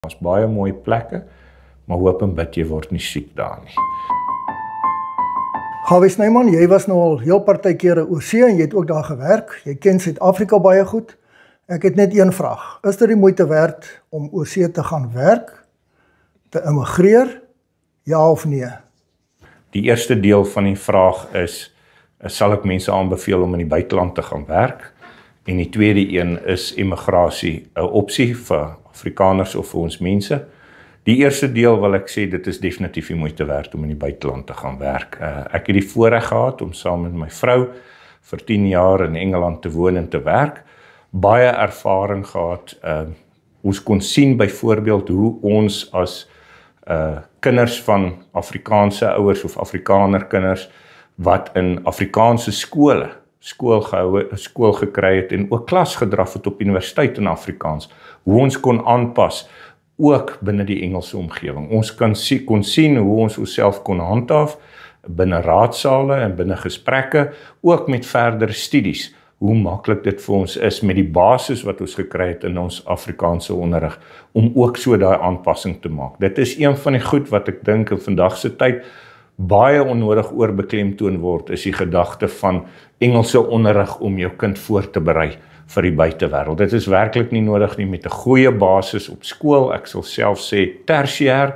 Daar's baie mooi plekke, maar hoop en bid jy word nie siek daar nie. Gawie Snyman, jy was nou al heel partykeer oor see en jy het ook daar gewerk. Jy ken Suid-Afrika baie goed. Ek het net een vraag. Is dit die moeite werd om oor see te gaan werk, te immigreer, ja of nee? Die eerste deel van die vraag is, sal ek mense aanbeveel om in die buiteland te gaan werk? En die tweede een is immigrasie 'n opsie vir Afrikaners of vir ons mense. Die eerste deel wil ek sê, dit is definitief die moeite werd om in die buiteland te gaan werk. Ek het die voorreg gehad om saam met my vrou vir 10 jaar in Engeland te woon en te werk. Baie ervaring gehad. Ons kon sien byvoorbeeld hoe ons as kinders van Afrikaanse ouers of Afrikaner kinders wat in Afrikaanse skool gekry het en ook klas gedraf het op universiteit in Afrikaans, hoe ons kon aanpas ook binne die Engelse omgewing. Ons kon sien hoe ons onsself kon handhaaf binne raadsale en binne gesprekke, ook met verdere studies, hoe maklik dit vir ons is met die basis wat ons gekry het in ons Afrikaanse onderrig, om ook so daai aanpassing te maak. Dit is een van die goed wat ek dink in vandag se tyd baie onnodig oorbeklemtoon word, is die gedagte van Engelse onderrig om jou kind voor te berei vir die buitewêreld. Dit is werklik nie nodig nie, met 'n goeie basis op skool. Ek sal self sê tersiêr,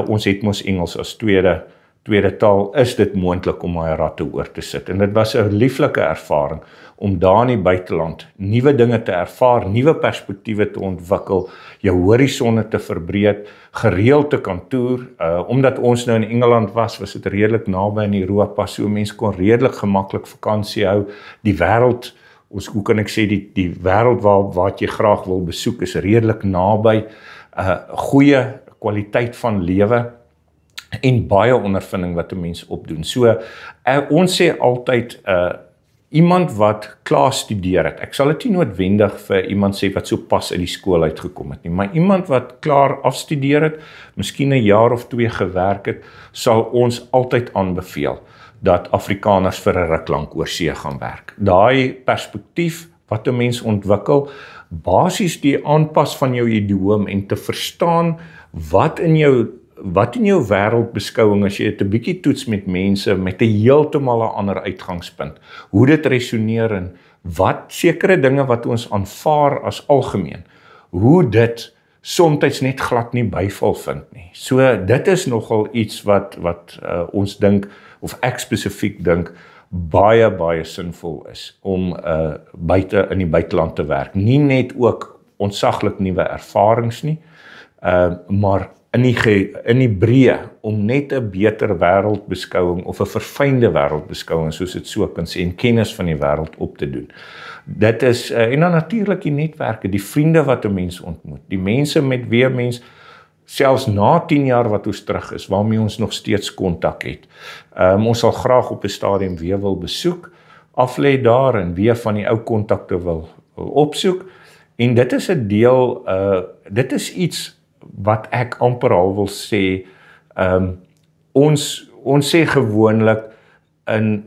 ons het mos Engels as tweede taal, is dit moontlik om daai ratte oor te sit. En dit was 'n lieflike ervaring om daar in die buiteland nuwe dinge te ervaar, nuwe perspektiewe te ontwikkel, jou horisonne te verbreed, gereeld te kan toer. Omdat ons nou in Engeland was dit redelik naby in Europa, so mense kon redelik gemaklik vakansie hou. Die wêreld, hoe kan ek sê, die wêreld wat jy graag wil besoek is redelik naby, goeie kwaliteit van lewe en baie ondervinding wat 'n mens opdoen. So, ons sê altyd, iemand wat klaar studeer het, ek sal dit nie noodwendig vir iemand sê wat so pas uit die skool uitgekom het nie, maar iemand wat klaar afstudeer het, miskien 'n jaar of 2 gewerk het, sal ons altyd aanbeveel dat Afrikaners vir 'n ruk lank oor see gaan werk. Daai perspektief wat 'n mens ontwikkel, basies die aanpas van jou idioom en te verstaan wat in jou wêreldbeskouing, as jy het 'n bietjie toets met mense met 'n heeltemal 'n ander uitgangspunt, hoe dit resoneer en wat sekere dinge wat ons aanvaar as algemeen, hoe dit soms net glad nie byval vind nie. So dit is nogal iets wat ons dink, of ek spesifiek dink, baie sinvol is om in die buiteland te werk. Nie net ook ontsaglik nuwe ervarings nie, maar in die breë, om net 'n beter wêreldbeskouing of 'n verfynde wêreldbeskouing, soos dit so kan sê, en kennis van die wêreld op te doen. Dit is, en dan natuurlik die netwerke, die vriende wat 'n mens ontmoet, die mense met wie 'n mens, selfs na 10 jaar wat ons terug is, waarmee ons nog steeds kontak het. Ons sal graag op 'n stadium weer wil besoek, aflê daar en weer van die ou kontakte wil opsoek. En dit is 'n deel, dit is iets wat ek amper al wil sê, ons sê gewoonlik,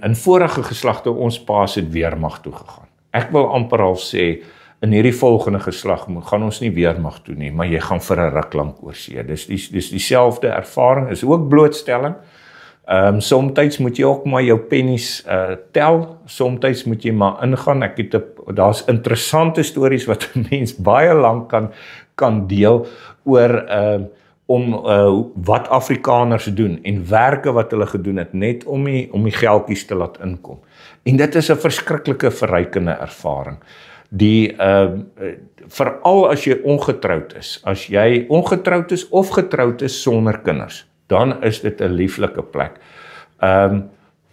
in vorige geslagte, ons paas het weermag toe gegaan. Ek wil amper al sê, in hierdie volgende geslag gaan ons nie weermag toe nie, maar jy gaan vir 'n ruk lank oor see. Dis dieselfde ervaring, is ook blootstelling. Somtyds moet jy ook maar jou pennies tel, somtyds moet jy maar ingaan. Daar's interessante stories wat 'n mens baie lank kan deel oor wat Afrikaners doen en werke wat hulle gedoen het, net om die geldjies te laat inkom. En dit is 'n verskriklike verrykende ervaring. Veral as jy ongetroud is. As jy ongetroud is of getroud is sonder kinders, dan is dit 'n lieflike plek.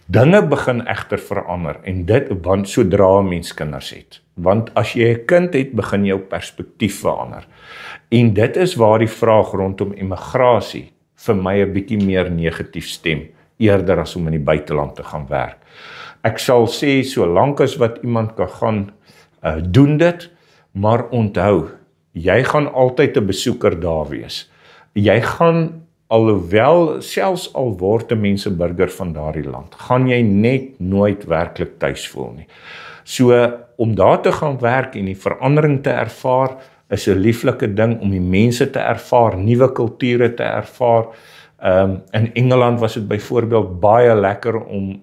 Dinge begin egter verander, en dit sodra 'n mens kinders het. Want as jy 'n kind het, begin jou perspektief verander. En dit is waar die vraag rondom immigrasie vir my 'n bietjie meer negatief stem, eerder as om in die buiteland te gaan werk. Ek sal sê, solank as wat iemand kan gaan, doen dit, maar onthou, jy gaan altyd 'n besoeker daar wees. Jy gaan, alhoewel, selfs al word 'n mens 'n burger van daardie land, gaan jy net nooit werklik tuis voel nie. So, om daar te gaan werk en die verandering te ervaar, is 'n lieflike ding om die mense te ervaar, nuwe kulture te ervaar. In Engeland was dit byvoorbeeld baie lekker om,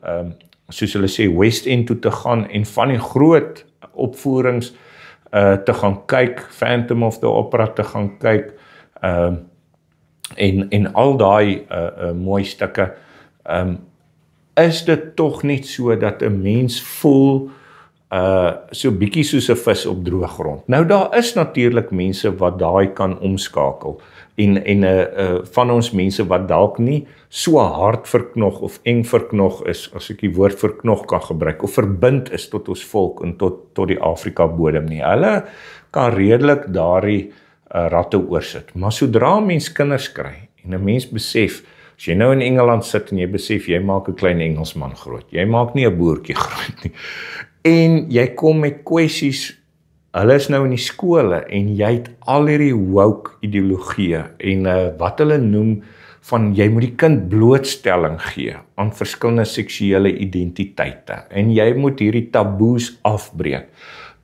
soos hulle sê, West End toe te gaan en van die groot opvoerings te gaan kyk, Phantom of the Opera te gaan kyk, en al daai mooi stukke. Is dit tog net so dat 'n mens voel so bietjie soos 'n vis op droë grond. Nou daar is natuurlik mense wat daai kan omskakel en van ons mense wat dalk nie so hard verknog of eng verknog is, as ek die woord verknog kan gebruik, of verbind is tot ons volk en tot die Afrika bodem nie. Hulle kan redelik daardie ratte oorsit. Maar sodra mens kinders kry en 'n mens besef, as jy nou in Engeland sit en jy besef jy maak 'n klein Engelsman groot, jy maak nie 'n boertjie groot nie. En jy kom met kwessies, hulle is nou in die skole en jy het al hierdie woke ideologie en wat hulle noem van jy moet die kind blootstelling gee aan verskillende seksuele identiteite en jy moet hierdie taboes afbreek.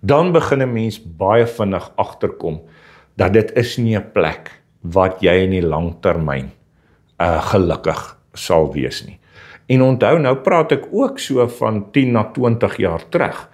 Dan begin 'n mens baie vinnig agterkom dat dit is nie 'n plek wat jy in die langtermyn gelukkig sal wees nie. En onthou, nou praat ek ook so van 10 na 20 jaar terug.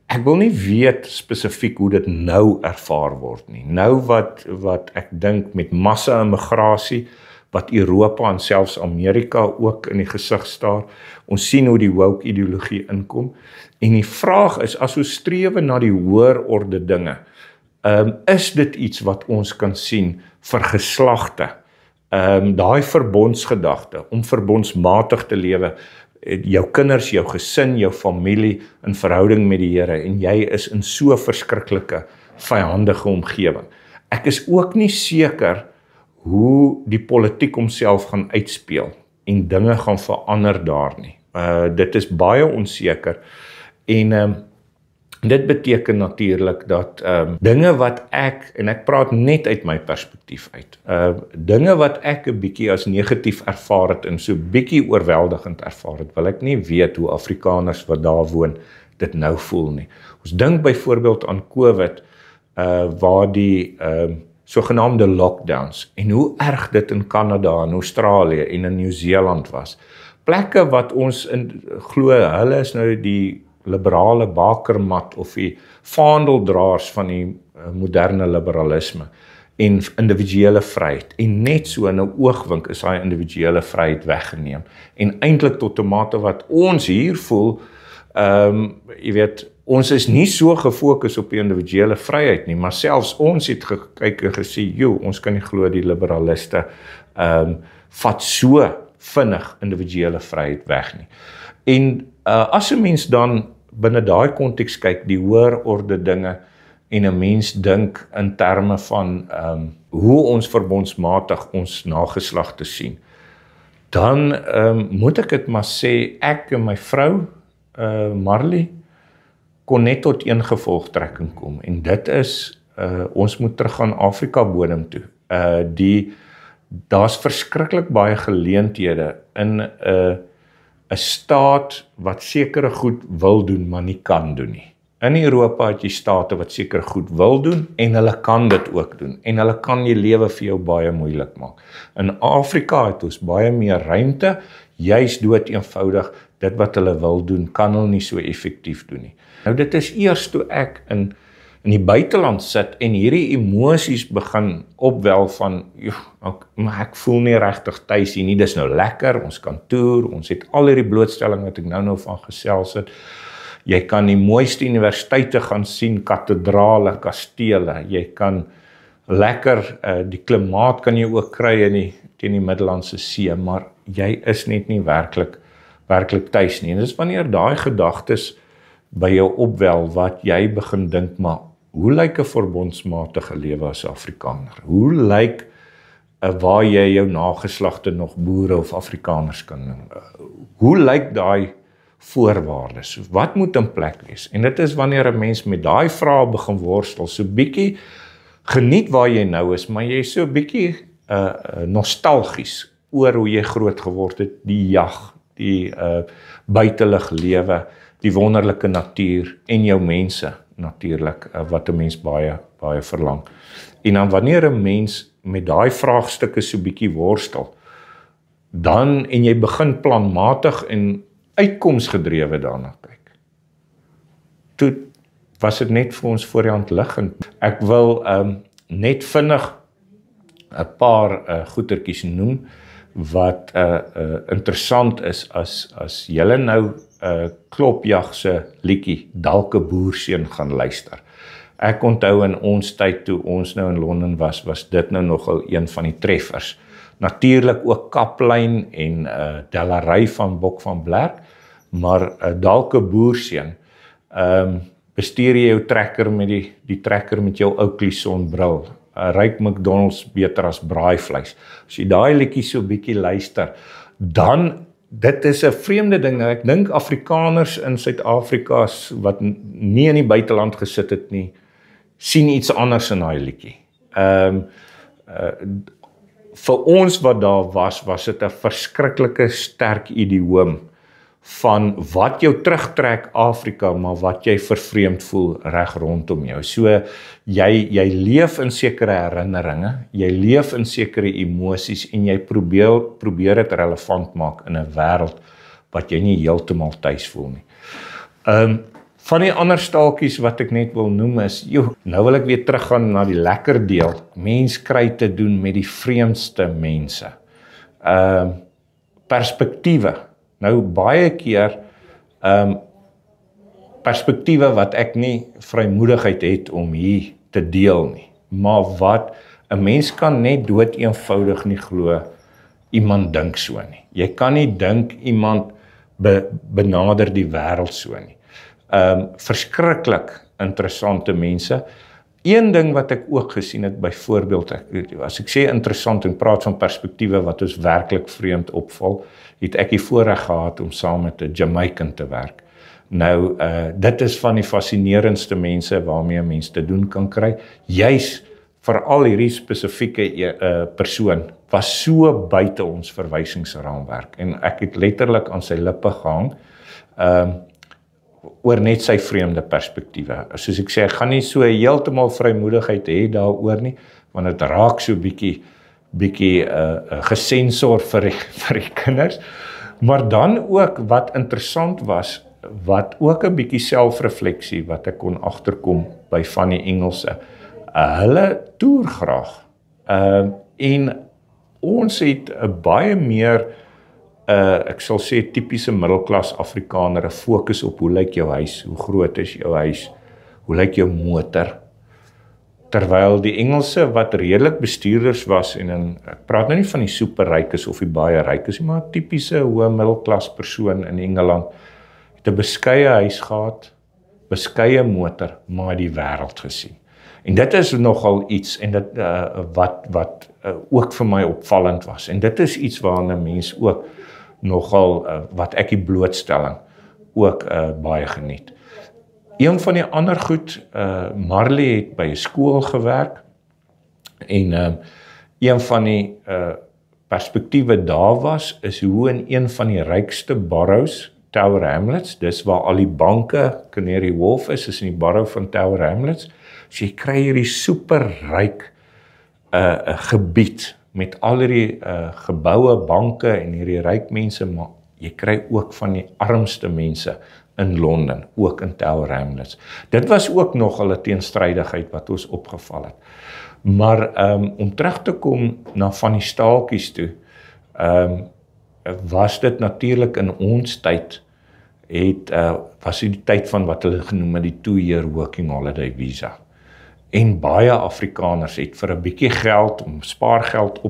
Ek wil nie weet spesifiek hoe dit nou ervaar word nie. Nou wat ek dink met massa-immigrasie, wat Europa en selfs Amerika ook in die gesig staar, ons sien hoe die woke ideologie inkom. En die vraag is, as ons strewe na die hoër orde dinge, is dit iets wat ons kan sien vir geslagte? Daai verbondsgedagte, om verbondsmatig te lewe, jou kinders, jou gesin, jou familie in verhouding met die Here, en jy is in so verskriklike, vyandige omgewing. Ek is ook nie seker hoe die politiek homself gaan uitspeel, en dinge gaan verander daar nie. Dit is baie onseker, en dit beteken natuurlik dat dinge wat en ek praat net uit my perspektief uit, dinge wat ek 'n bietjie as negatief ervaar het en so bietjie oorweldigend ervaar het, wil ek nie weet hoe Afrikaners wat daar woon dit nou voel nie. Ons dink byvoorbeeld aan COVID, waar die sogenaamde lockdowns, en hoe erg dit in Kanada en Australië en in Nieu-Seeland was. Plekke wat ons glo, hulle is nou die liberale bakermat of die vaandeldraers van die moderne liberalisme en individuele vryheid. En net so in 'n oogwink is daai individuele vryheid weggeneem. En eintlik tot 'n mate wat ons hier voel, jy weet, ons is nie so gefokus op die individuele vryheid nie, maar selfs ons het gekyk en gesê, ons kan nie glo die liberaliste vat so vinnig individuele vryheid weg nie. En as 'n mens dan binne daai konteks kyk, die hoër orde dinge, en 'n mens dink in terme van hoe ons verbondsmatig ons nageslagte sien, dan moet ek dit maar sê, ek en my vrou, Marley, kon net tot een gevolgtrekking kom, en dit is, ons moet terug aan Afrika bodem toe. Daar's verskriklik baie geleenthede in 'n staat wat sekere goed wil doen, maar nie kan doen nie. In Europa het jy state wat sekere goed wil doen, en hulle kan dit ook doen, en hulle kan jy lewe vir jou baie moeilik maak. In Afrika het ons baie meer ruimte, juis dood eenvoudig, dit wat hulle wil doen, kan hulle nie so effektief doen nie. Nou dit is eers toe ek in die buiteland sit, en hierdie emosies begin opwel van, maar ek voel nie regtig tuis hier nie, dis nou lekker, ons kan toer, ons het al hierdie blootstelling wat ek nou van gesels het, jy kan die mooiste universiteite gaan sien, katedrale, kastele, jy kan lekker, die klimaat kan jy ook kry teen die Middellandse See, maar jy is net nie werklik tuis nie, en dis wanneer daai gedagtes by jou opwel, wat jy begin dink, maar hoe lyk 'n verbondsmatige lewe as Afrikaner? Hoe lyk waar jy jou nageslagte nog boere of Afrikaners kan noem? Hoe lyk daai voorwaardes? Wat moet in plek wees? En dit is wanneer 'n mens met daai vrae begin worstel, so bietjie geniet waar jy nou is, maar jy is so bietjie nostalgies oor hoe jy groot geword het, die jag, die buitelug lewe, die wonderlike natuur en jou mense natuurlik wat 'n mens baie verlang. En dan wanneer 'n mens met daai vraagstukke so bietjie worstel, dan en jy begin planmatig en uitkomsgedrewe daarna kyk. Toe was dit net vir ons voor die hand liggend. Ek wil net vinnig 'n paar goetertjies noem wat interessant is as julle nou Klopjag se liedjie Dalk 'n boerseun gaan luister. Ek onthou in ons tyd toe ons nou in Londen was dit nou nogal een van die treffers. Natuurlik ook Kaplyn en Delary van Bok van Blerk, maar Dalk 'n boerseun. Bestuur jy jou trekker met die trekker met jou Oakley sonbril. Ryk McDonald's beter as braaivleis. As jy daai liedjie so bietjie luister, dan dit is 'n vreemde ding. Ek dink Afrikaners in Suid-Afrika wat nie in die buiteland gesit het nie, sien iets anders in daai liedjie. Vir ons wat daar was dit 'n verskriklike sterk idioom van wat jou terugtrek Afrika, maar wat jy vervreemd voel reg rondom jou. So jy leef in sekere herinneringe, jy leef in sekere emosies en jy probeer dit relevant maak in 'n wêreld wat jy nie heeltemal tuis voel nie. Van die ander staaltjies wat ek net wil noem is, nou wil ek weer teruggaan na die lekker deel. Mens kry te doen met die vreemdste mense. Perspektiewe. Nou baie keer perspektiewe wat ek nie vrymoedigheid het om hier te deel nie, maar wat 'n mens kan net dood eenvoudig nie glo iemand dink so nie. Jy kan nie dink iemand benader die wêreld so nie. Verskriklik interessante mense. Een ding wat ek ook gesien het, byvoorbeeld, as ek sê interessant en praat van perspektiewe wat ons werklik vreemd opval, het ek die voorreg gehad om saam met 'n Jamaican te werk. Nou, dit is van die fascinerendste mense waarmee 'n mens te doen kan kry. Juis veral hierdie spesifieke persoon was so buite ons verwysingsraamwerk en ek het letterlik aan sy lippe gehang oor net sy vreemde perspektiewe. Soos ek sê, ek gaan nie so heeltemal vrymoedigheid hê daaroor nie, want dit raak so bietjie gesensor vir die kinders. Maar dan ook wat interessant was, wat ook 'n bietjie selfrefleksie wat ek kon agterkom by van die Engelse. Hulle toer graag. En ons het 'n baie meer ek sal sê tipiese middelklas Afrikaner, 'n fokus op hoe lyk jou huis, hoe groot is jou huis, hoe lyk jou motor. Terwyl die Engelse wat redelik bestuurders was en ek praat nou nie van die superrykes of die baie rykes nie, maar tipiese hoë middelklas persoon in Engeland het 'n beskeie huis gehad, beskeie motor, maar die wêreld gesien. En dit is nogal iets en dit wat ook vir my opvallend was. En dit is iets waarna 'n mens ook nogal wat ek die blootstelling ook baie geniet. Een van die ander goed, Marley het by 'n skool gewerk en een van die perspektiewe daar was, is hoe in een van die rykste boroughs, Tower Hamlets, dis waar al die banke, Canary Wharf is in die borough van Tower Hamlets, so jy kry hierdie superryk gebied met al hierdie geboue, banke en hierdie ryk mense, maar jy kry ook van die armste mense in Londen, ook in Tower Hamlets. Dit was ook nogal 'n teenstrydigheid wat ons opgeval het. Maar om terug te kom na van die staaltjies toe, was dit natuurlik in ons tyd, was dit die tyd van wat hulle genoem het die 2-year working holiday visa. En baie Afrikaners het vir 'n bietjie geld, om spaargeld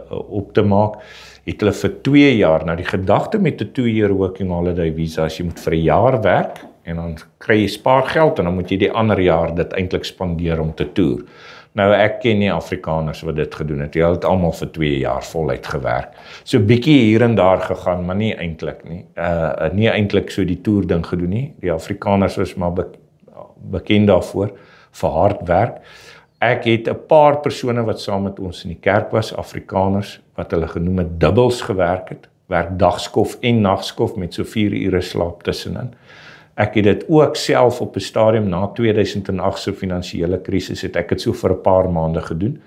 op te maak, het hulle vir 2 jaar, nou die gedagte met 'n 2-year working holiday visa, as jy moet vir 'n jaar werk, en dan kry jy spaargeld, en dan moet jy die ander jaar dit eintlik spandeer om te toer. Nou ek ken nie Afrikaners wat dit gedoen het, hulle het almal vir 2 jaar voluit gewerk. So bietjie hier en daar gegaan, maar nie eintlik nie. Nie eintlik so die toer ding gedoen nie. Die Afrikaners was maar bekend daarvoor, vir hard werk. Ek het 'n paar persone wat saam met ons in die kerk was, Afrikaners, wat hulle genoem het dubbels gewerk het, werk dagskof en nagskof met so 4 ure slaap tussenin. Ek het dit ook self op 'n stadium na 2008 se finansiële krisis het ek dit so vir 'n paar maande gedoen,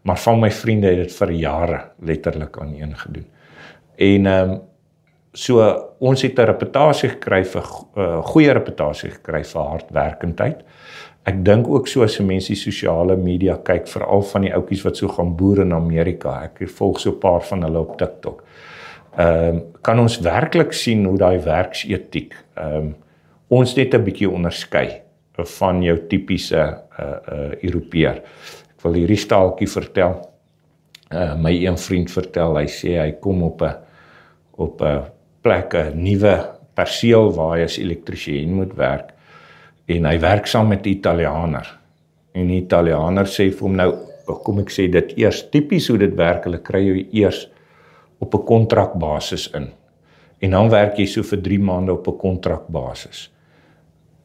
maar van my vriende het dit vir jare letterlik aaneen gedoen. En so ons het 'n reputasie gekry vir goeie reputasie gekry vir hardwerkendheid. Ek dink ook so as mense die sosiale media kyk, veral van die ouetjies wat so gaan boer in Amerika. Ek volg so 'n paar van hulle op TikTok. Kan ons werklik sien hoe daai werksetiek ons net 'n bietjie onderskei van jou tipiese Europeër. Ek wil hierdie staaltjie vertel. My een vriend vertel, hy sê hy kom op 'n plek, 'n nuwe perseel waar hy as elektriesien moet werk. En hy werk saam met 'n Italianer. En die Italianer sê vir hom nou, kom ek sê dit eers, tipies hoe dit werk, hulle kry jou eers op 'n kontrakbasis in. En dan werk jy so vir 3 maande op 'n kontrakbasis.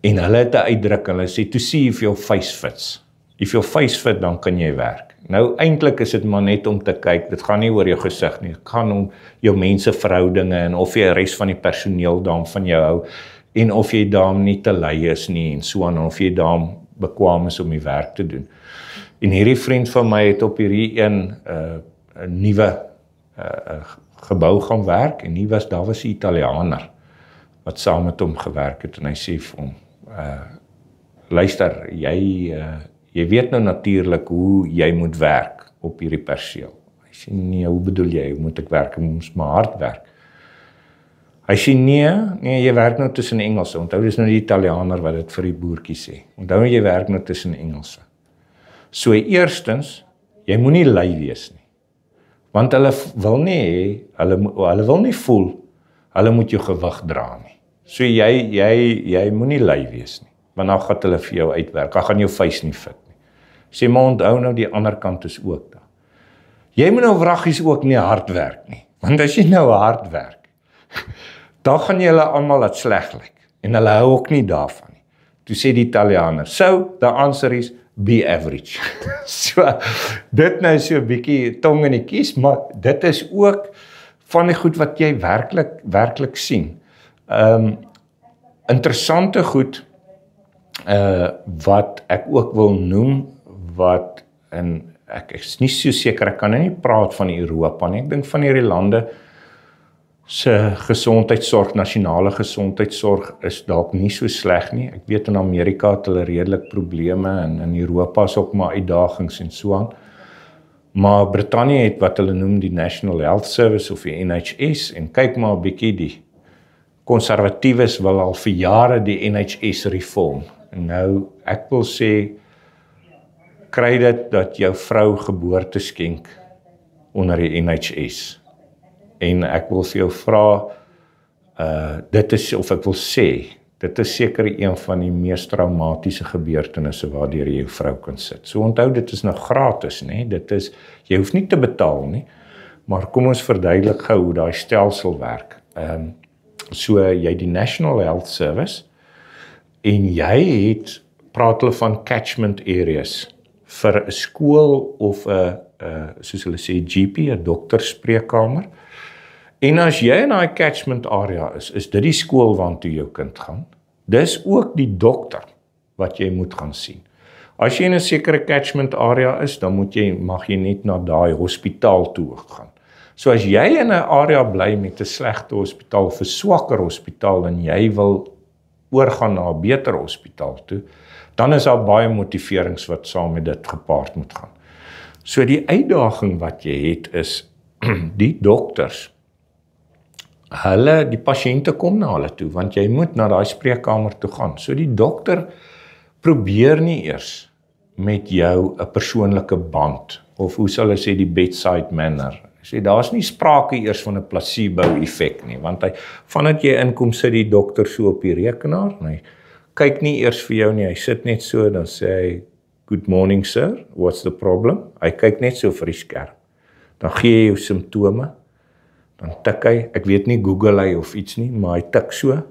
En hulle het 'n uitdrukking, hulle sê, to see if your face fits. If your face fit, dan kan jy werk. Nou, eintlik is dit maar net om te kyk, dit gaan nie oor jou gesig nie, dit gaan om jou menseverhoudinge en of jy die res van die personeel daarom van jou hou, en of jy daarom nie te lui is nie, en so aan, of jy daarom bekwaam is om die werk te doen. En hierdie vriend van my het op hierdie een nuwe gebou gaan werk, en daar was 'n Italianer wat saam met hom gewerk het, en hy sê vir hom, luister, jy weet nou natuurlik hoe jy moet werk op hierdie perseel. Hy sê, nee, hoe bedoel jy, hoe moet ek werk, ek moet maar hard werk. Hy sê, nee, jy werk nou tussen Engelse, onthou dis nou die Italianer wat dit vir die boertjie sê, onthou jy werk nou tussen Engelse. So eerstens, jy moenie lui wees nie, want hulle wil nie, hulle wil nie voel, hulle moet jou gewig dra nie. So jy moenie lui wees nie, want dan gaan hulle vir jou uitwerk, dan gaan jou face nie fit nie. Sê maar onthou nou die ander kant is ook daar. Jy moet nou wraggies ook nie hard werk nie, want as jy nou hard werk, dan gaan jy hulle almal laat sleg lyk, en hulle hou ook nie daarvan nie. Toe sê die Italianer, so, the answer is, be average. So, dit nou so 'n bietjie tong in die kies, maar dit is ook van die goed wat jy werklik sien. Interessante goed, wat ek ook wil noem, en ek is nie so seker, ek kan nie praat van Europa nie, ek dink van hierdie lande, se gesondheidsorg, nasionale gesondheidsorg is dalk nie so sleg nie. Ek weet in Amerika het hulle redelik probleme en in Europa is ook maar uitdagings en so aan. Maar Brittanje het wat hulle noem die National Health Service of die NHS en kyk maar 'n bietjie die konservatiewes wil al vir jare die NHS reform. En nou ek wil sê kry dit dat jou vrou geboorte skenk onder die NHS. En ek wil vir jou vra, dit is, of ek wil sê, dit is seker een van die mees traumatiese gebeurtenisse waardeur jy jou vrou kan sit. So onthou, dit is nou gratis, né? Dit is, jy hoef nie te betaal nie, maar kom ons verduidelik gou hoe daai stelsel werk. So jy die National Health Service, en jy het, praat hulle van catchment areas, vir 'n skool of 'n, soos hulle sê, GP, 'n dokterspreekkamer. En as jy in daai catchment area is dit die skool waartoe jou kind gaan. Dis ook die dokter wat jy moet gaan sien. As jy in 'n sekere catchment area is, dan mag jy net na daai hospitaal toe gaan. So as jy in 'n area bly met 'n slegte hospitaal of 'n swakker hospitaal en jy wil oorgaan na 'n beter hospitaal toe, dan is daar baie motiverings wat saam met dit gepaard moet gaan. So die uitdaging wat jy het is die dokters, die pasiënte kom na hulle toe, want jy moet na daai spreekkamer toe gaan. So die dokter probeer nie eers met jou 'n persoonlike band, of hoe sal hy sê, die bedside manner. Hy sê, daar's nie sprake eers van 'n placebo effek nie, want vandat jy inkom, sit die dokter so op die rekenaar, en hy kyk nie eers vir jou nie, hy sit net so, dan sê hy, good morning sir, what's the problem? Hy kyk net so vir die skerm. Dan gee hy jou simptome, dan tik hy, ek weet nie, Google hy of iets nie, maar hy tik so.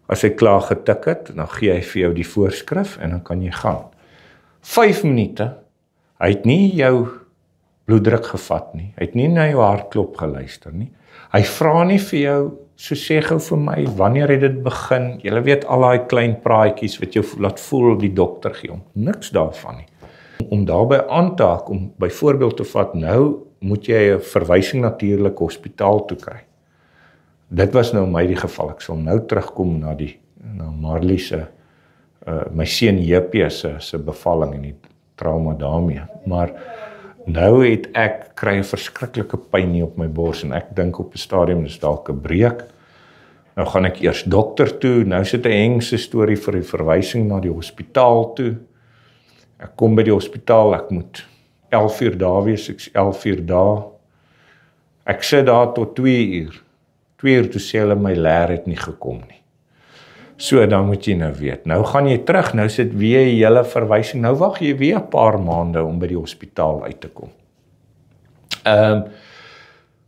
As hy klaar getik het, dan gee hy vir jou die voorskrif en dan kan jy gaan. 5 minute, hy het nie jou bloeddruk gevat nie, hy het nie na jou hartklop geluister nie. Hy vra nie vir jou so sê gou vir my, wanneer het dit begin? Julle weet al daai klein praatjies wat jou laat voel die dokter gee om. Niks daarvan nie. Om daarbey aan te haak, om byvoorbeeld te vat, nou moet jy 'n verwysing natuurlik hospitaal toe kry. Dit was nou my die geval. Ek sal nou terugkom na Marley se my seun JP se bevalling en die trauma daarmee. Maar nou het ek kry 'n verskriklike pyn hier op my bors en ek dink op 'n stadium dis dalk 'n breek. Nou gaan ek eers dokter toe. Nou sit 'n hengse storie vir die verwysing na die hospitaal toe. Ek kom by die hospitaal, ek moet 11 uur daar wees, ek's 11 uur daar. Ek sit daar tot 2 uur. 2 uur toe sê hulle my leer het nie gekom nie. So, dan moet jy nou weet. Nou gaan jy terug, nou sit weer jy hele verwysing. Nou wag jy weer 'n paar maande om by die hospitaal uit te kom.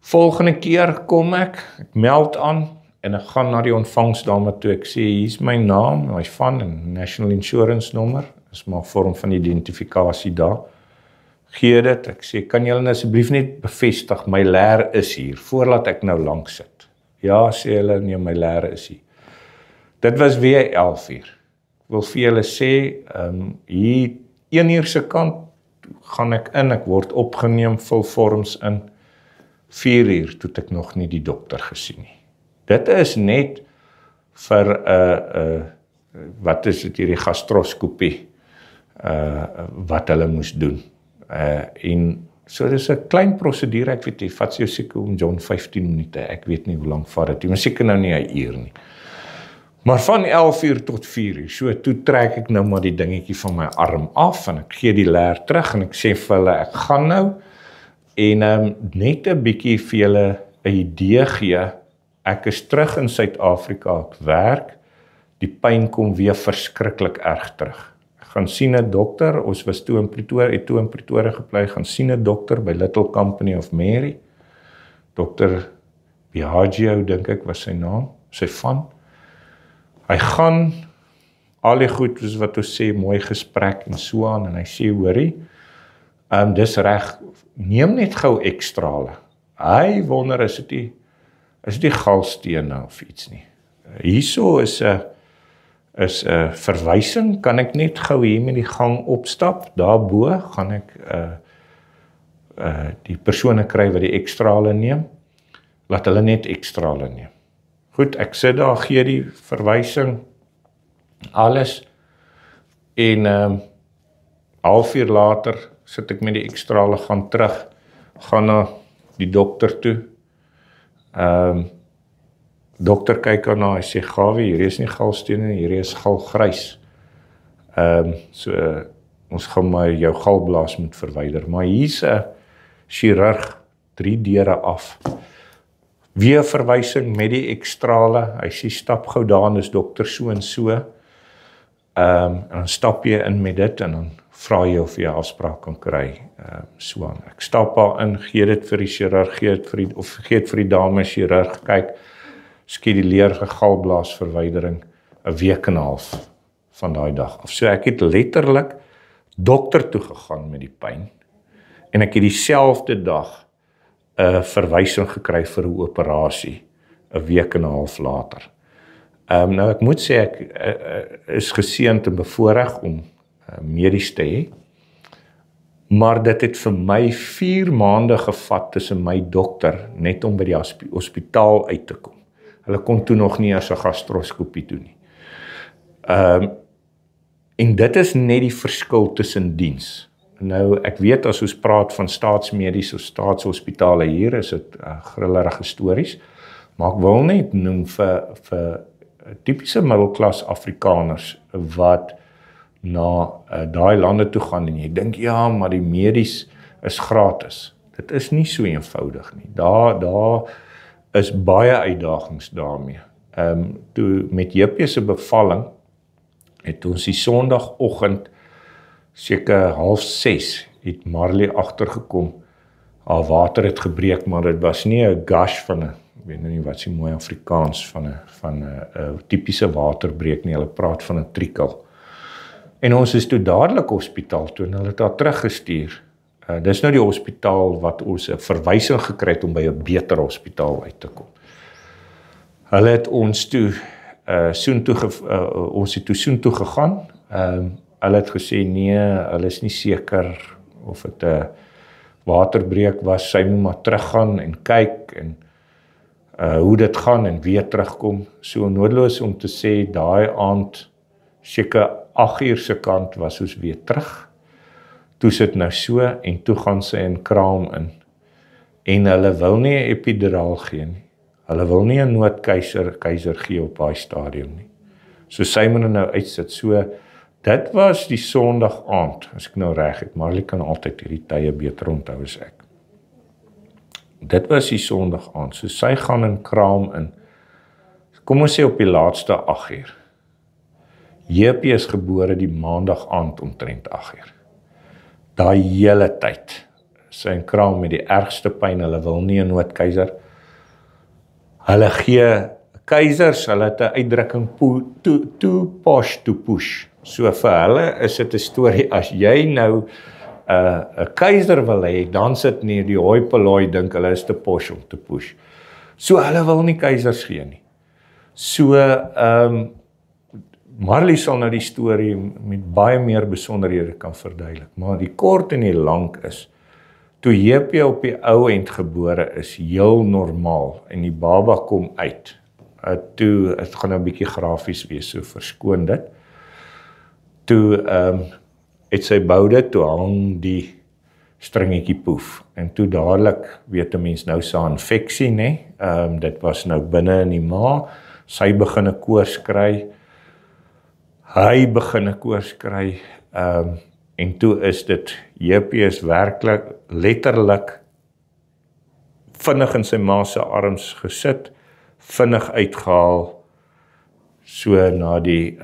Volgende keer kom ek meld aan en ek gaan na die ontvangsdame toe. Ek sê, hier's my naam, my van en National Insurance nommer. Is maar 'n vorm van identifikasie daar. Gee dit, ek sê, kan julle asseblief net bevestig, my leer is hier, voordat ek nou lank sit. Ja, sê hulle, nee, my leer is hier. Dit was weer 11 uur. Ek wil vir julle sê, hier 1 uur se kant gaan ek in, ek word opgeneem, vul vorms in. 4 uur toe ek nog nie die dokter gesien nie. Dit is net vir wat is dit hierdie gastroskopie wat hulle moes doen. En so dis 'n klein prosedure, ek weet jy, vat jou seker om John 15 minute, ek weet nie hoe lank vat dit, maar seker nou nie 'n uur nie. Maar van 11 uur tot 4 uur, so toe trek ek nou maar die dingetjie van my arm af en ek gee die leer terug en ek sê vir hulle, ek gaan nou en net 'n bietjie vir julle 'n idee gee, ek is terug in Suid-Afrika, ek werk, die pyn kom weer verskriklik erg terug. Ek gaan sien 'n dokter, ons was toe in Pretoria gebly, gaan sien 'n dokter by Little Company of Mary, Dr. Biagio, dink ek was sy naam, sy van. Hy gaan, al die goed wat ons sê, mooi gesprek en so aan, en hy sê, hoorie, dis reg, neem net gou ekstrale. Hy wonder, is dit die galstene of iets nie. Hierso is 'n verwysing, kan ek net gou hier met die gang opstap, daarbo gaan ek die persone kry wat die ekstrale neem, laat hulle net ekstrale neem. Goed, ek sit daar, gee die verwysing, alles, en halfuur later sit ek met die ekstrale, gaan terug, gaan na die dokter toe. Dokter kyk daarna, hy sê, Gawie, hierdie is nie galstene, hierdie is galgrys. So, ons gaan maar jou galblaas moet verwyder. Maar hier's 'n chirurg, 3 deure af. Weer verwysing met die ekstrale, hy sê, stap gou daar, dis dokter so en so. En dan stap jy in met dit, en dan vra jy of jy 'n afspraak kan kry, so aan. Ek stap daar in, gee dit vir die chirurg, gee dit vir die dame chirurg, kyk, skeduleer galblaasverwydering 'n week en 'n half van daai dag af. So ek het letterlik dokter toe gegaan met die pyn, en ek het dieselfde dag 'n verwysing gekry vir 'n operasie, 'n week en 'n half later. Nou ek moet sê, ek is geseënd en bevoorreg om medies te hê, maar dit het vir my 4 maande gevat tussen my dokter, net om by die hospitaal uit te kom. Hulle kon toe nog nie as 'n gastroskopie doen nie. En dit is net die verskil tussen diens. Nou, ek weet as ons praat van staatsmedies of staatshospitale hier, is dit grillerige stories, maar ek wil net noem vir typiese middelklas Afrikaners wat na daai lande toe gaan en jy dink, ja, maar die medies is gratis. Dit is nie so eenvoudig nie. Daar is baie uitdagings daarmee. Toe met JP se bevalling, het ons die Sondagoggend, seker 5:30, het Marley agtergekom, haar water het gebreek, maar dit was nie 'n gush van 'n, ek weet nie wat se mooi Afrikaans, van 'n tipiese waterbreek nie, hulle praat van 'n trickle. En ons is toe dadelik hospitaal toe, en hulle het haar teruggestuur. Dis nou die hospitaal wat ons 'n verwysing gekry het om by 'n beter hospitaal uit te kom. Hulle het ons toe ons het toe soontoe gegaan. Hulle het gesê nee, hulle is nie seker of dit 'n waterbreek was, sy moet maar teruggaan en kyk en hoe dit gaan en weer terugkom. So noodloos om te sê, daai aand, seker 8:00 se kant was ons weer terug. Toe sit nou so en toe gaan sy in kraam in. En hulle wil nie 'n epiduraal gee nie. Hulle wil nie 'n noodkeiser gee op daai stadium nie. So sy moet nou uitsit. So dit was die Sondag aand, as ek nou reg het. Marley kan altyd hierdie tye beter onthou as ek. Dit was die Sondag aand. So sy gaan in kraam in. Kom ons sê op die laaste 8:00. JP is gebore die Maandag aand omtrent 8:00. Daai hele tyd. Sy in kraam met die ergste pyn. Hulle wil nie 'n noodkeiser. Hulle gee keisers, hulle het 'n uitdrukking too posh to push. So vir hulle is dit 'n storie, as jy nou 'n keiser wil hê, dan sit nie die hoi polloi dink hulle is te posh om te push. So hulle wil nie keisers gee nie. So Marley sal nou die storie met baie meer besonderhede kan verduidelik, maar die kort en die lank is, toe JP op die ou end gebore is, heel normaal, en die baba kom uit, toe, het gaan nou 'n bietjie grafies wees, so verskoon dit, toe het sy boude, toe hang die stringetjie poef, en toe dadelik, weet 'n mens nou sy infeksie, nee, dit was nou binne in die ma, sy begin 'n koors kry, hy begin 'n koors kry, en toe is dit, JP is werklik, letterlik, vinnig in sy ma se arms gesit, vinnig uitgehaal, so na die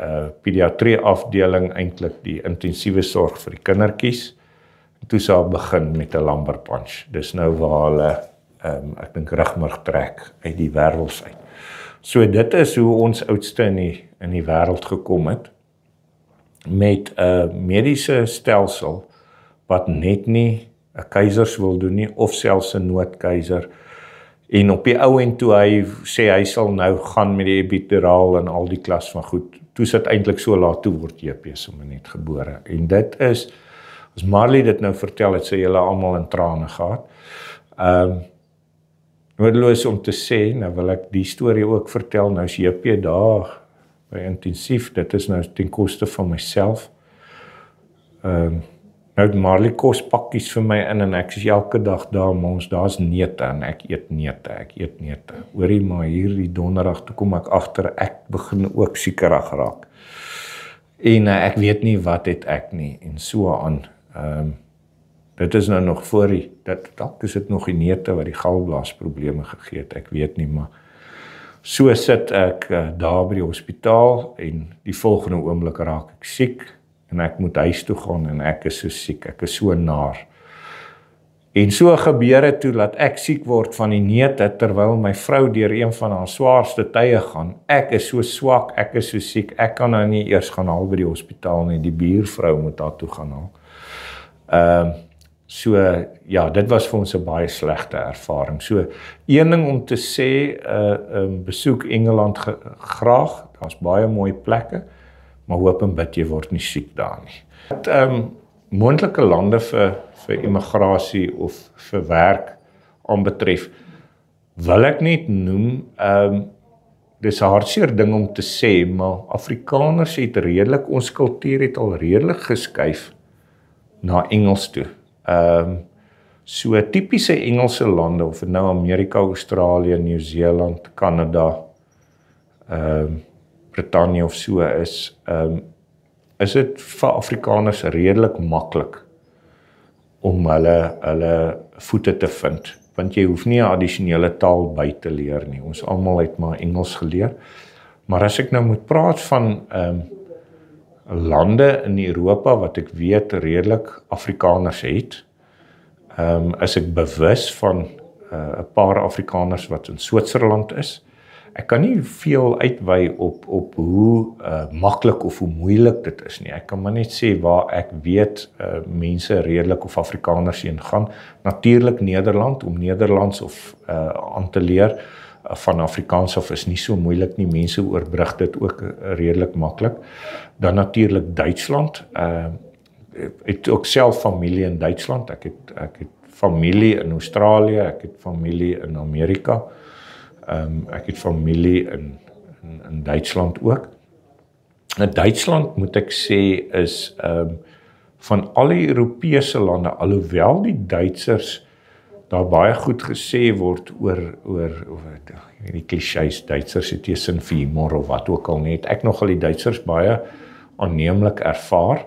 pediatrie afdeling, eintlik die intensiewe sorg vir die kindertjies, en toe sal begin met 'n lumbar punch, dis nou waar hulle, ek dink rugmurg trek uit die wervels uit. So dit is hoe ons oudste in die wêreld gekom het, met 'n mediese stelsel, wat net nie 'n keisers wil doen nie, of selfs 'n noodkeiser, en op die ou end toe hy sê hy sal nou gaan met die epiduraal en al die klas van goed, toe sit eintlik so laat toe word JP sommer net gebore, en dit is, as Marley dit nou vertel, het sy julle almal in trane gehad, noodloos om te sê, nou wil ek die storie ook vertel, nou is JP daar, by intensief, dit is nou ten koste van myself, nou het Marley kospakkies vir my in, en ek is elke dag daar, maar ons, daar's neute, en ek eet neute, hoorie, maar hierdie donderdag, toe kom ek agter, ek begin ook siekerig raak, en ek weet nie wat het ek nie, en so aan, dit is nou nog voor die, dalk is dit nog die neute wat die galblaasprobleme gegee het, ek weet nie, maar so sit ek daar by die hospitaal, en die volgende oomblik raak ek siek, en ek moet huis toe gaan, en ek is so siek, ek is so naar. En so gebeur het toe, dat ek siek word van die neute, terwyl my vrou deur een van haar swaarste tye gaan, ek is so swak, ek is so siek, ek kan nou nie eers gaan haal by die hospitaal nie, die buurvrou moet daar toe gaan haal. So, ja, dit was vir ons 'n baie slegte ervaring. So, een ding om te sê, besoek Engeland graag, daar's baie mooi plekke, maar hoop en bid jy word nie siek daar nie. Moontlike lande vir immigrasie of vir werk aanbetref, wil ek net noem, dis 'n hartseer ding om te sê, maar Afrikaners het redelik, ons kultuur het al redelik geskuif na Engels toe. So tipiese Engelse lande, of het nou Amerika, Australië, Nieu-Seeland, Kanada, Brittanje of so is dit vir Afrikaners redelik maklik om hulle voete te vind, want jy hoef nie 'n addisionele taal by te leer nie, ons almal het maar Engels geleer, maar as ek nou moet praat van lande in Europa wat ek weet redelik Afrikaners het, is ek bewus van 'n paar Afrikaners wat in Switserland is. Ek kan nie veel uitwy op hoe maklik of hoe moeilik dit is nie. Ek kan maar net sê waar ek weet mense redelik of Afrikaners heen gaan. Natuurlik Nederland, om Nederlands of aan te leer, van Afrikaans af is nie so moeilik nie. Mense oorbrug dit ook redelik maklik. Dan natuurlik Duitsland. Ek het ook self familie in Duitsland. Ek het familie in Australië, ek het familie in Amerika. Ek het familie in Duitsland ook. In Duitsland moet ek sê is van al die Europese lande, alhoewel die Duitsers daar baie goed gesê word oor die klisjées, Duitsers het nie sin vir humor of wat ook al nie, het ek nogal die Duitsers baie aanneemlik ervaar.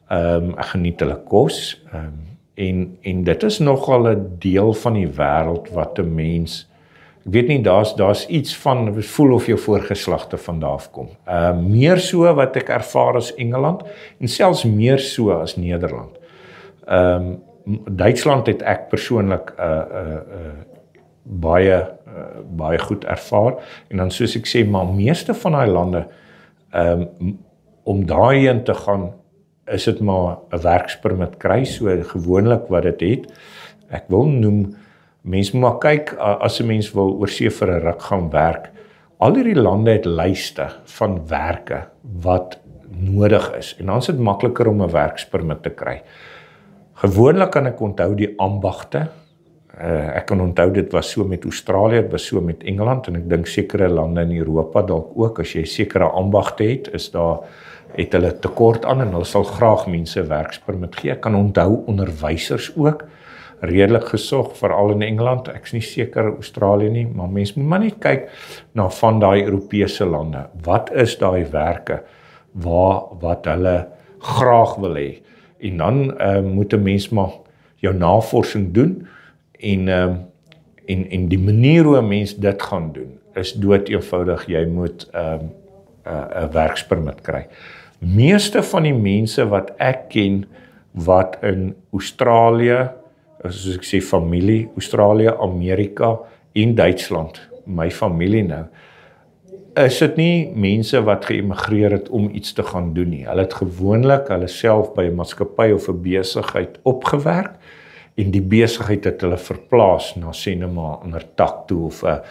Ek geniet hulle kos, en dit is nogal 'n deel van die wêreld wat 'n mens, ek weet nie, daar's iets van, voel of jou voorgeslagte van daar afkom. Meer so wat ek ervaar as Engeland, en selfs meer so as Nederland. Duitsland het ek persoonlik baie goed ervaar, en dan soos ek sê, maar meeste van daai lande, om daarheen te gaan, is dit maar 'n werkspermit kry, so gewoonlik wat dit het. Ek wil noem, mens moet maar kyk, as 'n mens wil oorsee vir 'n ruk gaan werk, al hierdie lande het lyste van werke wat nodig is, en dan is dit makliker om 'n werkspermit te kry. Gewoonlik kan ek onthou die ambagte, ek kan onthou dit was so met Australië, dit was so met Engeland, en ek dink sekere lande in Europa dalk ook, as jy sekere ambagte het hulle tekort aan, en hulle sal graag mense werkspermit gee. Ek kan onthou onderwysers ook, redelik gesog, veral in Engeland, ek is nie seker Australië nie, maar mens moet maar net kyk na van daai Europese lande, wat is daai werke, wat hulle graag wil hê, en dan moet 'n mens maar jou navorsing doen, en die manier hoe 'n mens dit gaan doen, is dood eenvoudig, jy moet 'n werkspermit kry. Meeste van die mense wat ek ken, wat in Australië, soos ek sê familie, Australië, Amerika en Duitsland, my familie nou, is dit nie mense wat geëmigreer het om iets te gaan doen nie. Hulle het gewoonlik hulle self by 'n maatskappy of 'n besigheid opgewerk, en die besigheid het hulle verplaas na sê net maar 'n tak toe, of 'n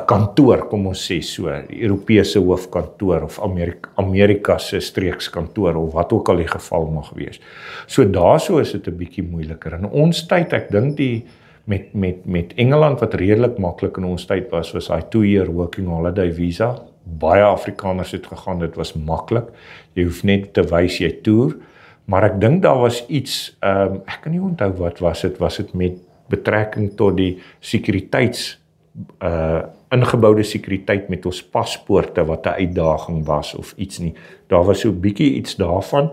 kantoor, kom ons sê so, die Europese hoofkantoor, of Amerika se streekskantoor, of wat ook al die geval mag wees. So daarso is dit 'n bietjie moeiliker. In ons tyd, ek dink met Engeland wat redelik maklik in ons tyd was hy 2-year working holiday visa. Baie Afrikaners het gegaan, dit was maklik. Jy hoef net te wys jy toer. Maar ek dink daar was iets, ek kan nie onthou wat was dit met betrekking tot die sekuriteits, ingeboude sekuriteit met ons paspoorte wat 'n uitdaging was of iets nie. Daar was so 'n bietjie iets daarvan,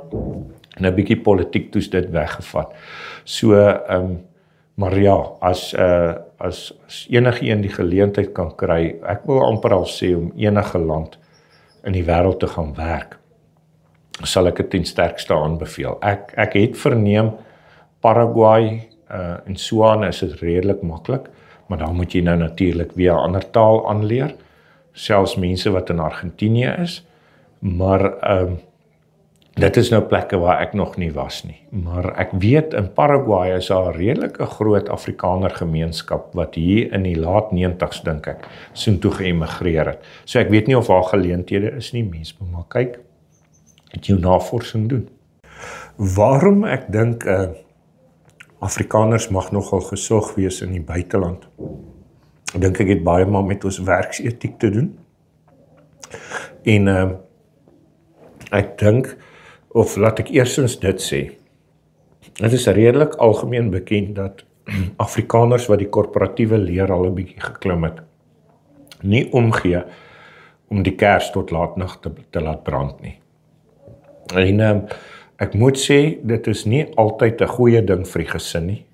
en 'n bietjie politiek toes dit weggevat. So, maar ja, as enigeen die geleentheid kan kry, ek wil amper al sê om enige land in die wêreld te gaan werk, sal ek dit ten sterkste aanbeveel. Ek het verneem Paraguay en so aan is dit redelik maklik, maar dan moet jy nou natuurlik weer 'n ander taal aanleer, selfs mense wat in Argentinië is, maar dit is nou plekke waar ek nog nie was nie. Maar ek weet in Paraguay is daar 'n redelike groot Afrikaner gemeenskap wat hier in die laat 90's dink ek soontoe geëmigreer het. So ek weet nie of daar geleenthede is nie, mense moet maar kyk, het jou navorsing doen. Waarom ek dink Afrikaners mag nogal gesog wees in die buiteland. Ek dink ek het baie maar met ons werksetiek te doen. En ek dink, of laat ek eerstens dit sê, dit is redelik algemeen bekend dat Afrikaners wat die korporatiewe leer al 'n bietjie geklim het, nie omgee om die kers tot laatnag te laat brand nie. En ek moet sê, dit is nie altyd 'n goeie ding vir die gesin nie.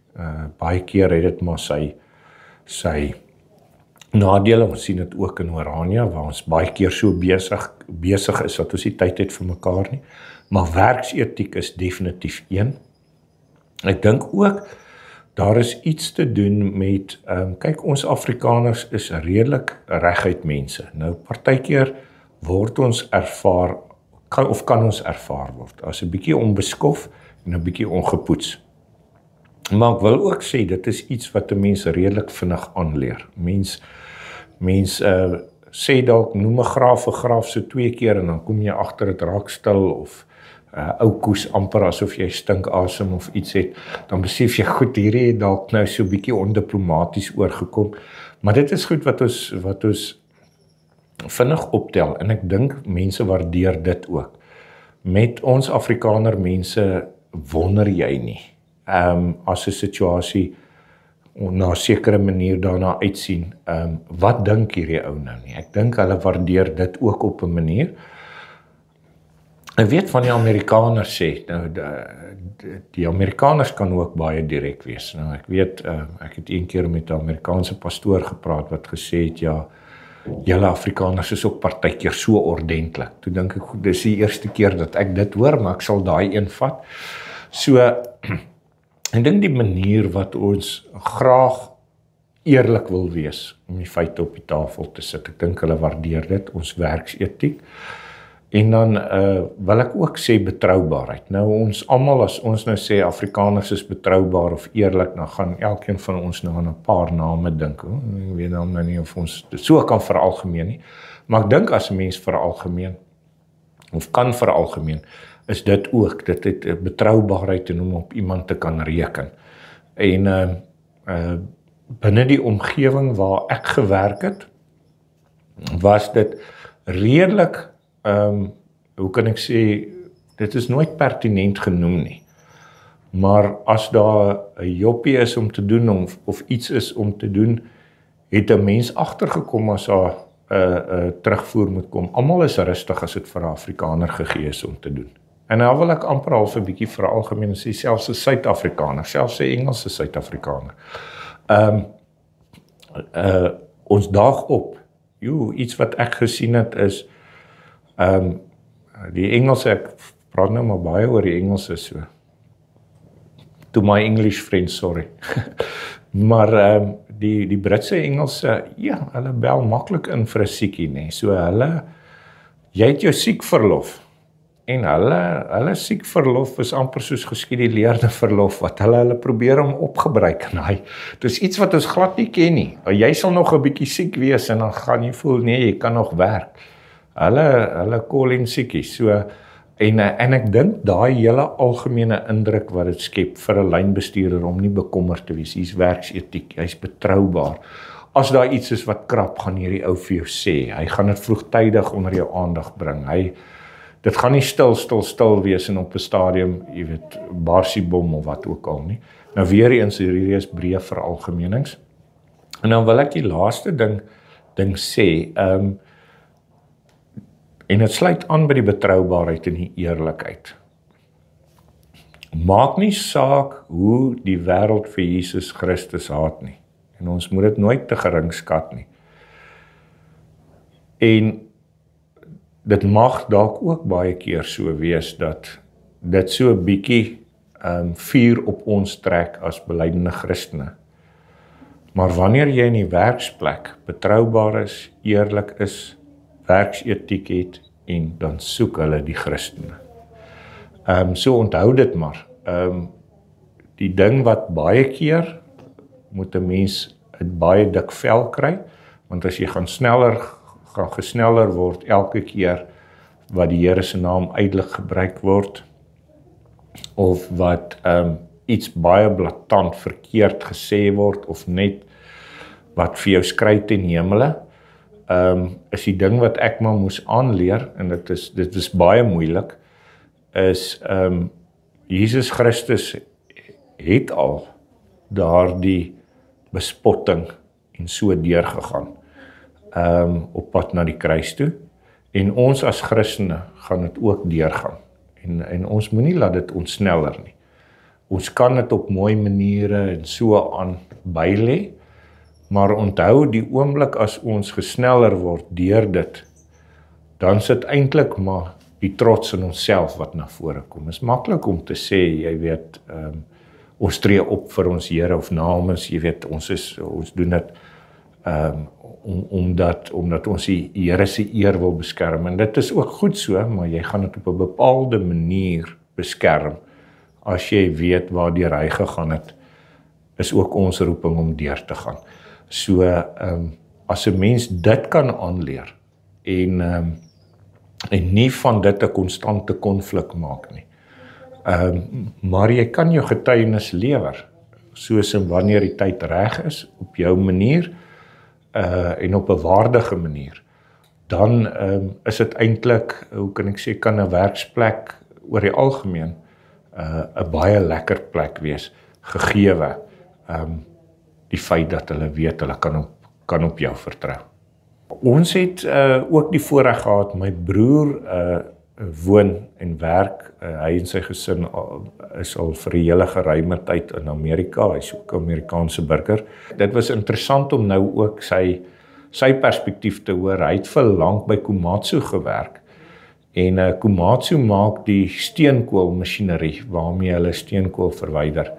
Baie keer het dit maar sy nadele. Ons sien dit ook in Oranje, waar ons baie keer so besig is dat ons nie tyd het vir mekaar nie. Maar werksetiek is definitief een. Ek dink ook, daar is iets te doen met, kyk, ons Afrikaners is redelik reguit mense. Nou, partykeer word ons ervaar, kan ons ervaar word, as 'n bietjie onbeskof en 'n bietjie ongepoets. Maar ek wil ook sê, dit is iets wat 'n mens redelik vinnig aanleer. Mense sê dalk noem 'n graaf so 2 keer en dan kom jy agter dit raak stil of ou koes amper asof jy stink asem of iets het, dan besef jy goed, hierdie het dalk nou so 'n bietjie ondiplomaties oorgekom, maar dit is goed wat ons vinnig optel en ek dink mense waardeer dit ook. Met ons Afrikaner mense wonder jy nie, as 'n situasie na 'n sekere manier daarna uitsien, wat dink hierdie ou nou nie? Ek dink hulle waardeer dit ook op 'n manier. Ek weet van die Amerikaners sê, nou die Amerikaners kan ook baie direk wees. Nou ek weet, ek het een keer met 'n Amerikaanse pastoor gepraat wat gesê het, ja, julle Afrikaners is ook partykeer so ordentlik. Toe dink ek, goed, dis die eerste keer dat ek dit hoor, maar ek sal daai een vat. So, ek dink die manier wat ons graag eerlik wil wees, om die feite op die tafel te sit, ek dink hulle waardeer dit, ons werksetiek. En dan wil ek ook sê betroubaarheid. Nou ons almal, as ons nou sê Afrikaners is betroubaar of eerlik, dan gaan elkeen van ons nou aan 'n paar name dink. Ek weet nou nie of ons dit so kan veralgemeen nie. Maar ek dink as 'n mens veralgemeen, of kan veralgemeen, is dit ook, dit het betroubaarheid en om op iemand te kan reken. En binne die omgewing waar ek gewerk het, was dit redelik, hoe kan ek sê, dit is nooit pertinent genoem nie. Maar as daar 'n joppie is om te doen, of iets is om te doen, het 'n mens agtergekom as daar 'n terugvoer moet kom. Almal is rustig as dit vir 'n Afrikaner gegee is om te doen. En nou wil ek amper al 'n bietjie veralgemeen sê, selfs 'n Suid-Afrikaner, selfs 'n Engelse Suid-Afrikaner. Ons daag op. Iets wat ek gesien het is, die Engelse, ek praat nou maar baie oor die Engelse so. To my English friends, sorry. Maar die Britse Engelse, ja, hulle bel maklik in vir 'n siekie, nee. So jy het jou siekverlof. En hulle siekverlof is amper soos geskeduleerde verlof wat hulle probeer om opgebruik. En dis iets wat ons glad nie ken nie. Jy sal nog 'n bietjie siek wees en dan gaan jy voel, nee, jy kan nog werk. Hulle call in siekies. So, en ek dink daai hele algemene indruk wat dit skep vir 'n lynbestuurder om nie bekommerd te wees. Hy's werksetiek, hy's betroubaar. As daar iets is wat krap, gaan hierdie ou vir jou sê. Hy gaan dit vroegtydig onder jou aandag bring. Dit gaan nie stil wees en op 'n stadium, jy weet, barsiebom of wat ook al nie. Nou weer eens, hierdie is breë veralgemenings. En dan wil ek die laaste ding sê, en dit sluit aan by die betroubaarheid en die eerlikheid. Maak nie saak hoe die wêreld vir Jesus Christus haat nie. En ons moet dit nooit te gering skat nie. En dit mag dalk ook baie keer so wees dat dit so 'n bietjie vuur op ons trek as belydende Christene. Maar wanneer jy in die werksplek betroubaar is, eerlik is, werksetiek het, en dan soek hulle die Christene. So onthou dit maar. Die ding wat baie keer moet 'n mens 'n baie dik vel kry, want as jy gaan gesneller word elke keer wat die Here se naam uitelik gebruik word, of wat iets baie blaatant verkeerd gesê word, of net wat vir jou skry ten hemele, is die ding wat ek maar moes aanleer, en dit is baie moeilik, is Jesus Christus het al daardie bespotting en so deurgegaan, op pad na die kruis toe, en ons as Christene gaan dit ook deurgaan, en ons moenie laat dit ons sneller nie. Ons kan dit op mooi maniere en so aan bylê, maar onthou die oomblik as ons gesneller word deur dit, dan sit eintlik maar die trots in onsself wat na vore kom. Is maklik om te sê, jy weet, ons tree op vir ons Here of namens, jy weet, ons doen dit omdat ons die Here se eer wil beskerm, en dit is ook goed so, maar jy gaan dit op 'n bepaalde manier beskerm, as jy weet waardeur hy gegaan het, is ook ons roeping om deur te gaan. So, as 'n mens dit kan aanleer en nie van dit 'n konstante konflik maak nie. Maar jy kan jou getuienis lewer, soos en wanneer die tyd reg is, op jou manier, en op 'n waardige manier. Dan is dit eintlik, hoe kan ek sê, kan 'n werksplek oor die algemeen 'n baie lekker plek wees, gegeewe die feit dat hulle weet hulle kan op jou vertrou. Ons het ook die voorreg gehad, my broer woon en werk, hy en sy gesin is al vir 'n hele geruime tyd in Amerika, hy is ook 'n Amerikaanse burger. Dit was interessant om nou ook sy perspektief te hoor. Hy het vir lank by Komatsu gewerk, en Komatsu maak die steenkoolmasjinerie waarmee hulle steenkool verwyder.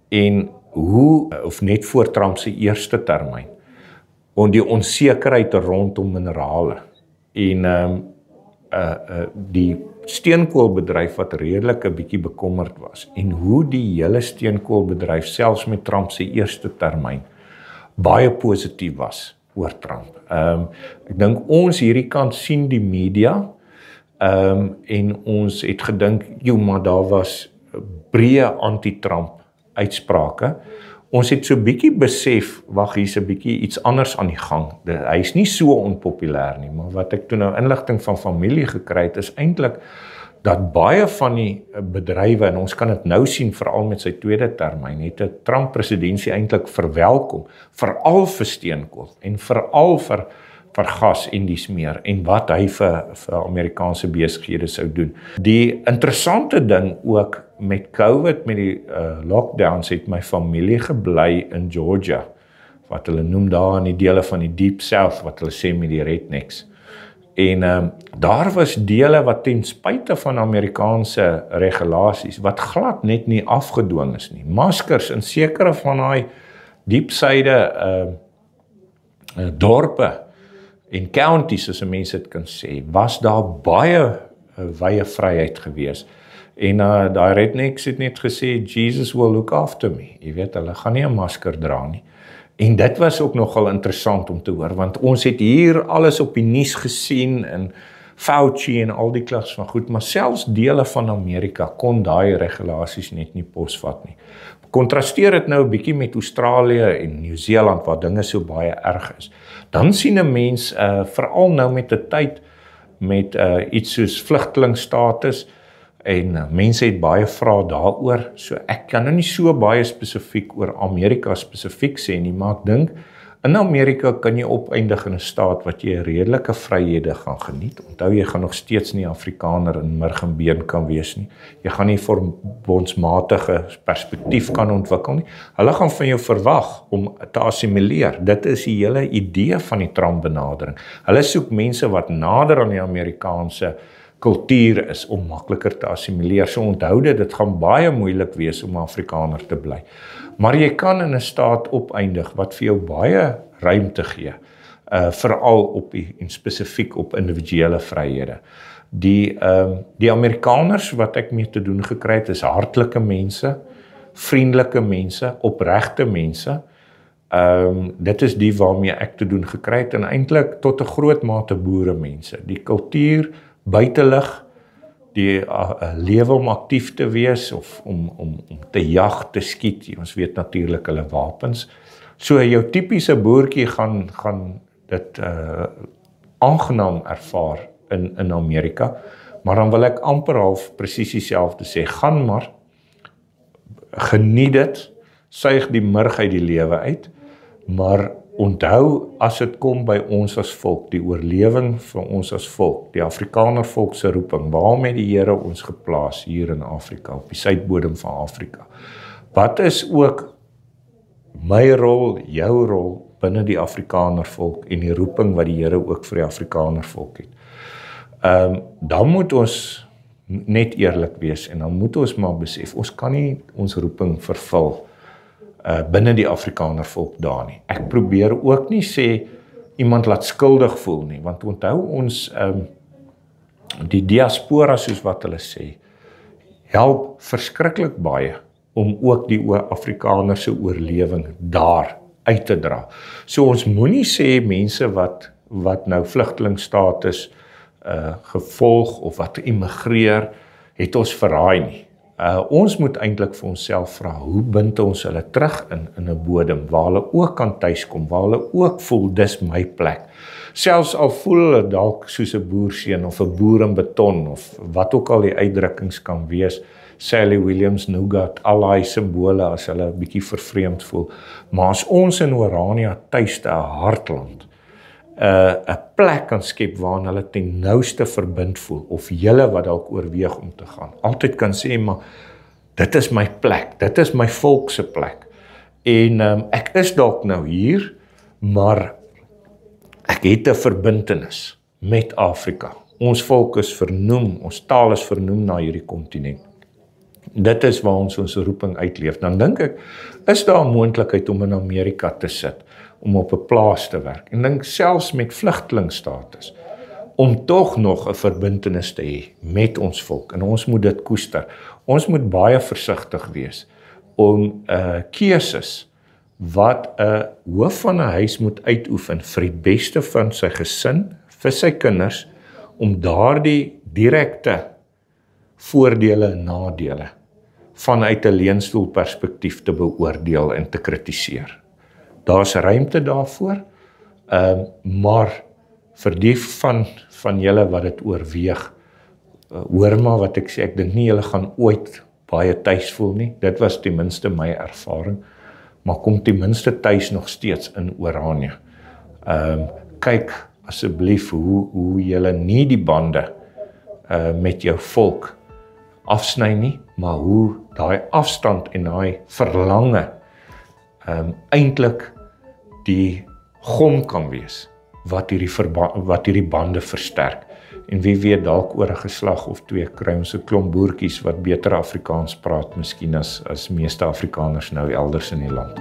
En hoe, of net voor Trump se eerste termyn, en die onsekerheid rondom minerale en die steenkoolbedryf wat redelik 'n bietjie bekommerd was, en hoe die hele steenkoolbedryf selfs met Trump se eerste termyn baie positief was oor Trump. Ek dink ons hierdie kant sien die media, en ons het gedink, maar daar was breë anti-Trump uitsprake. Ons het so bietjie besef, wag, hier's 'n bietjie iets anders aan die gang. Hy's nie so onpopulêr nie, maar wat ek toe nou inligting van familie gekry het, is eintlik dat baie van die bedrywe, en ons kan dit nou sien veral met sy tweede termyn, het 'n Trump presidentsie eintlik verwelkom, veral vir steenkool en veral vir gas en dies meer, en wat hy vir Amerikaanse besighede sou doen. Die interessante ding ook met COVID, met die lockdowns, het my familie gebly in Georgia, wat hulle noem daar in die dele van die Deep South, wat hulle sê met die rednecks. En daar was dele wat ten spyte van Amerikaanse regulasies, wat glad net nie afgedwing is nie. Maskers in sekere van daai diepsyde dorpe en counties, as 'n mens dit kan sê, was daar baie wye vryheid gewees. En daai rednecks het net gesê, Jesus will look after me. Jy weet, hulle gaan nie 'n masker dra nie. En dit was ook nogal interessant om te hoor, want ons het hier alles op die nuus gesien, en Fauci en al die kliks van goed, maar selfs dele van Amerika kon daai regulasies net nie posvat nie. Kontrasteer dit nou 'n bietjie met Australië en Nieu-Seeland, waar dinge so baie erg is. Dan sien 'n mens, veral nou met 'n tyd met iets soos vlugtelingstatus, en mense het baie vrae daaroor, so ek kan nou nie so baie spesifiek oor Amerika spesifiek sê nie, maar ek dink, in Amerika kan jy opeindig in 'n staat wat jy 'n redelike vryhede gaan geniet. Onthou, jy gaan nog steeds nie Afrikaner in murg en been kan wees nie. Jy gaan nie verbondsmatige perspektief kan ontwikkel nie. Hulle gaan van jou verwag om te assimileer. Dit is die hele idee van die Trump-benadering. Hulle soek mense wat nader aan die Amerikaanse kultuur is, om makliker te assimileer. So onthou dit gaan baie moeilik wees om Afrikaner te bly. Maar jy kan in 'n staat opeindig wat vir jou baie ruimte gee, veral en spesifiek op individuele vryhede. Die Amerikaners wat ek mee te doen gekry het, is hartlike mense, vriendelike mense, opregte mense. Dit is die waarmee ek te doen gekry het, en eintlik tot 'n groot mate boere mense. Die kultuur, buitelug, die lewe om aktief te wees, of om te jag, te skiet. Ons weet natuurlik hulle wapens. So jou tipiese boertjie gaan dit aangenaam ervaar in Amerika, maar dan wil ek amper half presies dieselfde sê, gaan maar, geniet dit, suig die murg uit die lewe uit, maar onthou, as dit kom by ons as volk, die oorlewing van ons as volk, die Afrikaner volk se roeping, waarom het die Here ons geplaas hier in Afrika, op die suidbodem van Afrika? Wat is ook my rol, jou rol, binne die Afrikaner volk, en die roeping wat die Here ook vir die Afrikaner volk het? Dan moet ons net eerlik wees, en dan moet ons maar besef, ons kan nie ons roeping vervul binne die Afrikaner volk daar nie. Ek probeer ook nie sê iemand laat skuldig voel nie, want onthou ons die diaspora, soos wat hulle sê, help verskriklik baie om ook die Afrikaner se oorlewing daar uit te dra. So ons moenie sê mense wat nou vlugtelingstatus gevolg of wat immigreer, het ons verraai nie. Ons moet eintlik vir onsself vra, hoe bind ons hulle terug in 'n bodem, waar hulle ook kan tuiskom, waar hulle ook voel, dis my plek. Selfs al voel hulle dalk soos 'n boerseun of 'n boer in beton, of wat ook al die uitdrukkings kan wees, Sally Williams Nougat, al daai simbole as hulle 'n bietjie vervreemd voel. Maar as ons in Orania tuiste 'n hartland, 'n plek kan skep waarin hulle ten nouste verbind voel, of julle wat dalk oorweeg om te gaan, altyd kan sê, maar dit is my plek, dit is my volk se plek, en ek is dalk nou hier, maar ek het 'n verbintenis met Afrika, ons volk is vernoem, ons taal is vernoem na hierdie kontinent. Dit is waar ons roeping uitleef. Dan dink ek, is daar 'n moontlikheid om in Amerika te sit, om op 'n plaas te werk, en dink selfs met vlugtelingstatus, om tog nog 'n verbintenis te hê met ons volk, en ons moet dit koester. Ons moet baie versigtig wees om keuses wat 'n hoof van 'n huis moet uitoefen vir die beste van sy gesin, vir sy kinders, om daardie direkte voordele en nadele vanuit 'n leunstoelperspektief te beoordeel en te kritiseer. Daar's ruimte daarvoor, maar vir die van julle wat dit oorweeg, hoor maar wat ek sê, ek dink nie julle gaan ooit baie tuis voel nie, dit was ten minste my ervaring, maar kom ten minste tuis nog steeds in Orania. Kyk asseblief hoe julle nie die bande met jou volk afsny nie, maar hoe daai afstand en daai verlange eintlik die gom kan wees wat hierdie bande versterk. En wie weet, dalk oor 'n geslag of twee kry ons 'n klomp boertjies wat beter Afrikaans praat miskien as meeste Afrikaners nou elders in die land.